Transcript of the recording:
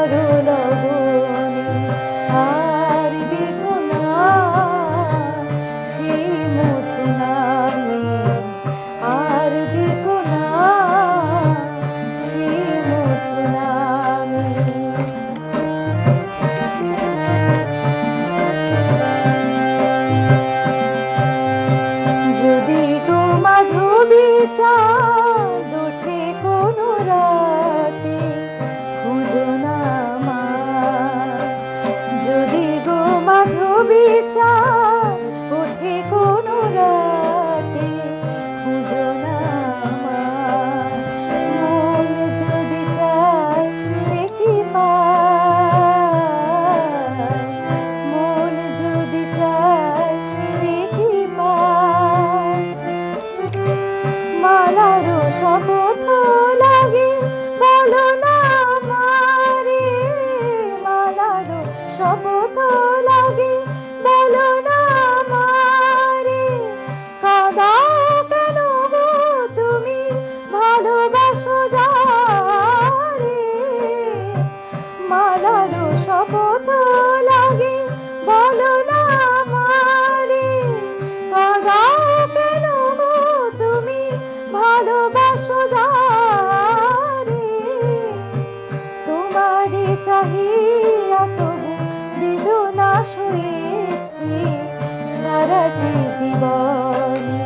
আরো লগনে আর ডেকো না সেই মধু নামে, আর ডেকো না সেই মধু নামে। যদি গো মাধবী চাঁদ ওঠে কোনো রাতে, খুঁজো না আমায়। যদি গো মাধবী চাঁদ ওঠে কোনো রাতে, খুঁজো না আমায়। মন যদি চায় সে কি পায়, মন যদি চায় সে কি পায়। মালারও শপথ লাগে বলো না আমারে, মালারও শপথ লাগে বলো না আমারে। কাঁদাও কেন গো তুমি ভালোবাসো যারে, মালারও শপথ লাগে বলো না আমারে। কাঁদাও কেন গো তুমি ভালোবাসো যারে। তোমারে চাহিয়া তবু বেদনা সয়েছি সারাটি জীবনে।